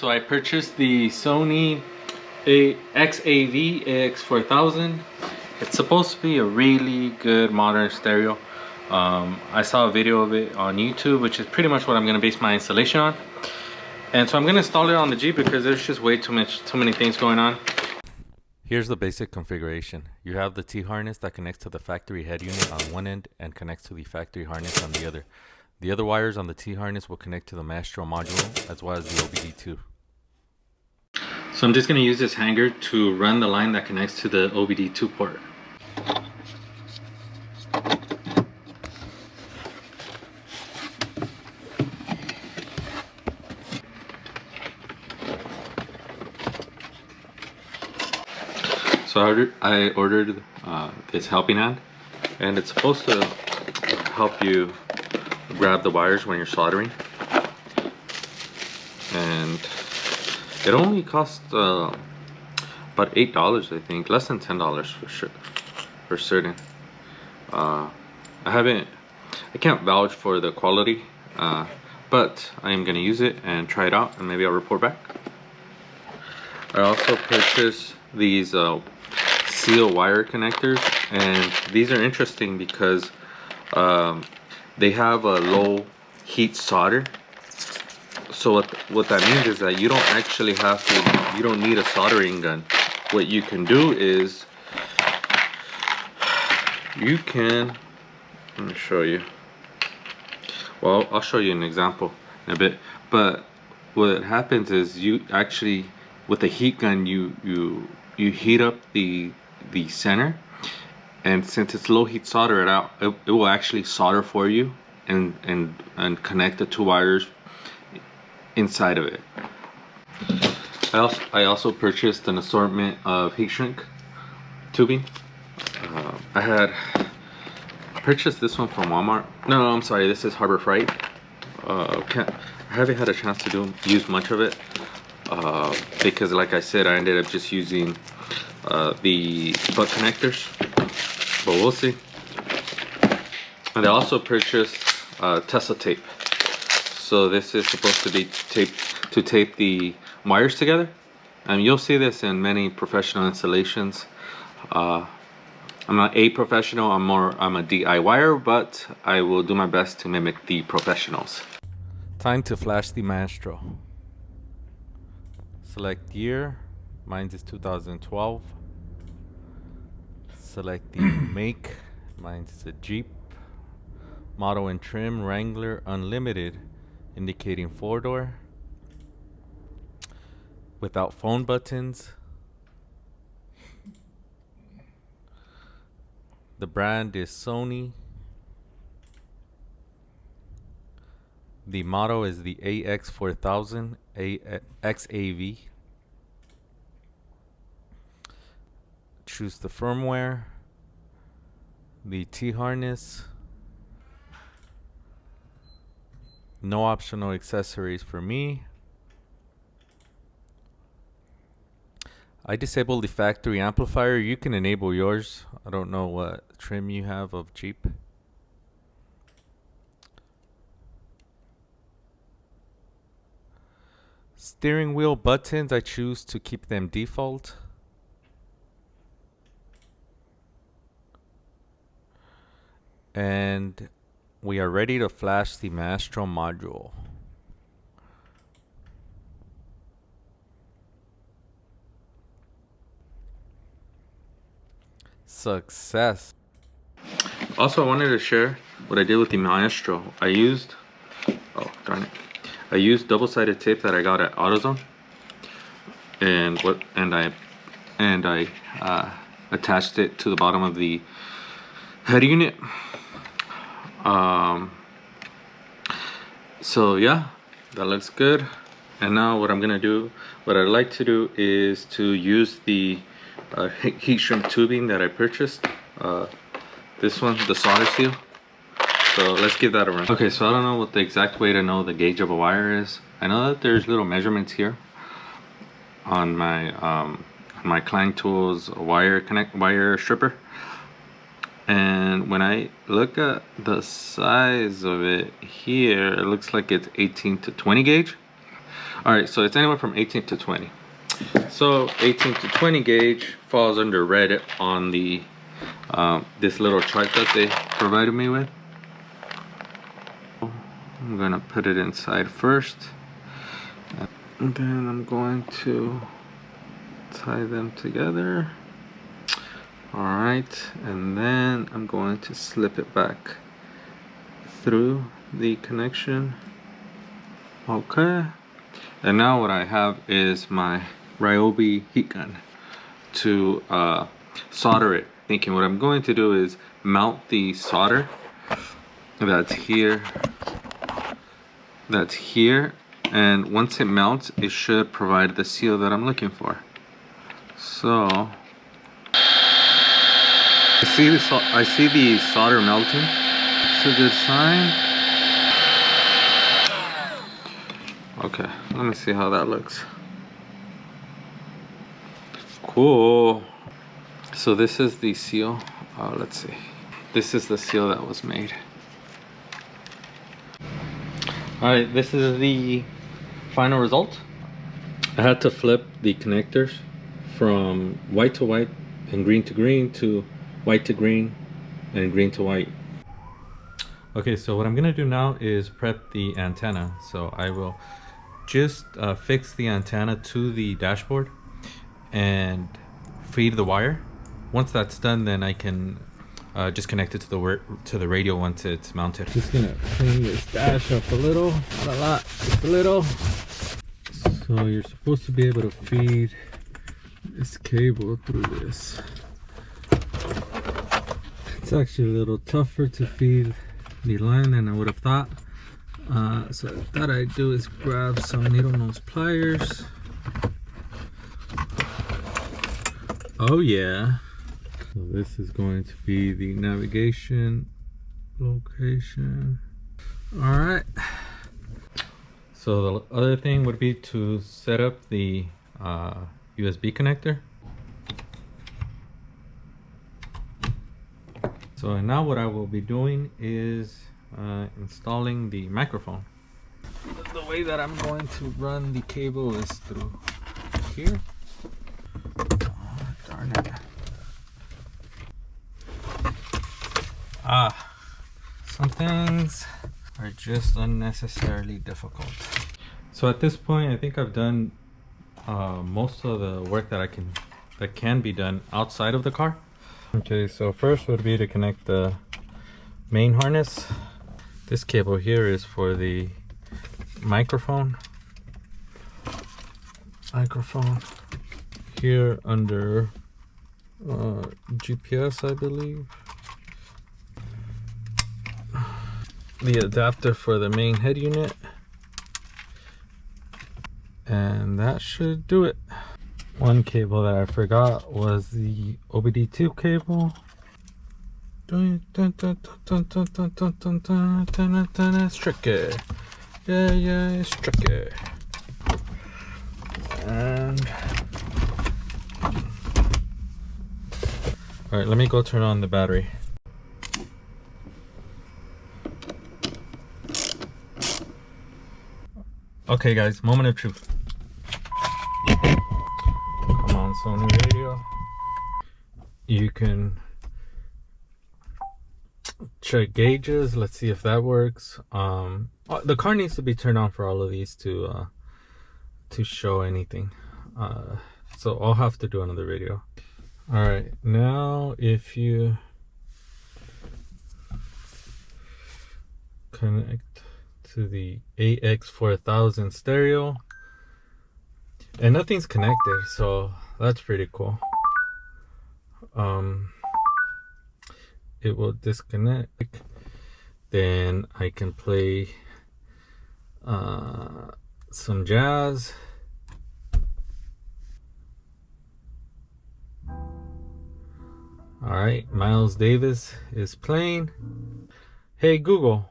So I purchased the Sony XAV-AX4000. It's supposed to be a really good modern stereo. I saw a video of it on YouTube, which is pretty much what I'm going to base my installation on. And so I'm going to install it on the Jeep because there's just way too many things going on. Here's the basic configuration. You have the T-harness that connects to the factory head unit on one end and connects to the factory harness on the other. The other wires on the T-harness will connect to the Maestro module as well as the OBDII. So I'm just going to use this hanger to run the line that connects to the OBDII port. So I ordered this helping hand, and it's supposed to help you grab the wires when you're soldering. And it only cost about $8, I think, less than $10 for sure, for certain. I can't vouch for the quality, but I am gonna use it and try it out, and maybe I'll report back. I also purchased these seal wire connectors, and these are interesting because they have a low heat solder. So what that means is that you don't actually have to, you don't need a soldering gun. What you can do is you can, let me show you. Well, I'll show you an example in a bit. But what happens is you actually, with a heat gun, you heat up the center, and since it's low heat solder, it will actually solder for you and connect the two wires inside of it. I also purchased an assortment of heat shrink tubing. I purchased this one from Walmart. No, I'm sorry, this is Harbor Freight. I haven't had a chance to use much of it because, like I said, I ended up just using the butt connectors, but we'll see. And I also purchased Tesla tape. So this is supposed to be to tape the wires together, and you'll see this in many professional installations. I'm not a professional, I'm a DIYer, but I will do my best to mimic the professionals. Time to flash the Maestro. Select year, mine is 2012. Select the make, mine is a Jeep. Model and trim, Wrangler Unlimited, indicating 4-door. Without phone buttons. The brand is Sony. The model is the AX4000 XAV. Choose the firmware, the T-harness. No optional accessories for me. I disabled the factory amplifier. You can enable yours. I don't know what trim you have of Jeep. Steering wheel buttons, I choose to keep them default. And we are ready to flash the Maestro module. Success. Also, I wanted to share what I did with the Maestro. I used double-sided tape that I got at AutoZone, and I attached it to the bottom of the head unit. So yeah, that looks good. And now what I'd like to do is to use the heat shrink tubing that I purchased. This one, the solder seal. So let's give that a run. Okay, so I don't know what the exact way to know the gauge of a wire is. I know that there's little measurements here on my Clang Tools wire stripper. And when I look at the size of it here, it looks like it's 18 to 20 gauge. All right, so it's anywhere from 18 to 20. So 18 to 20 gauge falls under red on the this little chart that they provided me with. I'm gonna put it inside first, and then I'm going to tie them together. All right, and then I'm going to slip it back through the connection. Okay, and now what I have is my Ryobi heat gun to solder it. Thinking what I'm going to do is mount the solder that's here, and once it mounts, it should provide the seal that I'm looking for. So I see the solder melting. It's a good sign. Okay, let me see how that looks. Cool. So this is the seal. Let's see. This is the seal that was made. Alright, this is the final result. I had to flip the connectors from white to white and green to green to white to green and green to white. Okay, so what I'm gonna do now is prep the antenna. So I will just fix the antenna to the dashboard and feed the wire. Once that's done, then I can just connect it to the radio once it's mounted. Just gonna clean this dash up a little, not a lot, just a little. So you're supposed to be able to feed this cable through this. It's actually a little tougher to feed the line than I would have thought. So what I'd do is grab some needle nose pliers. Oh yeah. So this is going to be the navigation location. All right. So the other thing would be to set up the USB connector. So now what I will be doing is installing the microphone. The way that I'm going to run the cable is through here. Oh, darn it. Some things are just unnecessarily difficult. So at this point, I think I've done most of the work that can be done outside of the car. Okay, so first would be to connect the main harness. This cable here is for the microphone. Here under GPS, I believe. The adapter for the main head unit. And that should do it. One cable that I forgot was the OBDII cable. It's tricky. Yeah, it's tricky. And all right, let me go turn on the battery. Okay guys, moment of truth. Come on, Sony radio. You can check gauges. Let's see if that works. The car needs to be turned on for all of these to show anything. So I'll have to do another video. All right, now if you connect to the AX4000 stereo, and nothing's connected, so that's pretty cool. It will disconnect, then I can play some jazz. All right, Miles Davis is playing. Hey Google,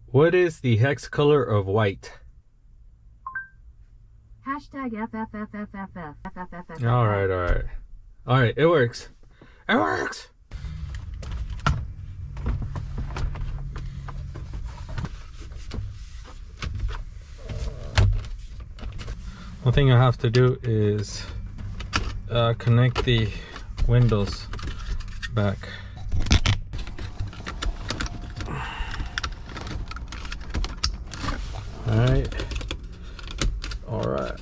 what is the hex color of white? Hashtag FFFFFFFFFF. All right, it works. It works. One thing I have to do is connect the windows back. All right.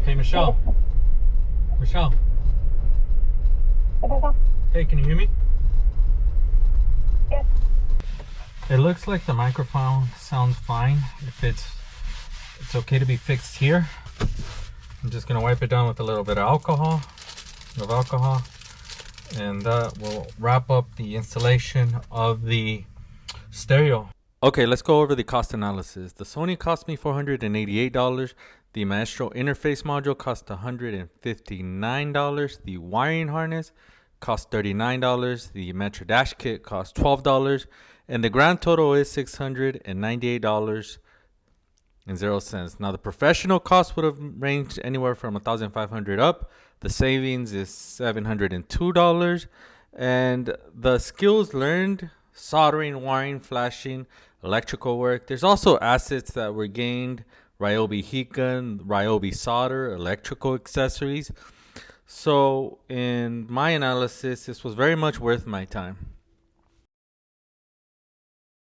Hey, Michelle. Michelle. Hey, can you hear me? Yes. It looks like the microphone sounds fine. If it's okay to be fixed here. I'm just gonna wipe it down with a little bit of alcohol, and that will wrap up the installation of the stereo. Okay, let's go over the cost analysis. The Sony cost me $488. The Maestro interface module cost $159. The wiring harness cost $39. The Metro Dash kit cost $12. And the grand total is $698.00. Now, the professional cost would have ranged anywhere from $1,500 up. The savings is $702. And the skills learned: soldering, wiring, flashing, electrical work. There's also assets that were gained: Ryobi heat gun, Ryobi solder, electrical accessories. So in my analysis, this was very much worth my time.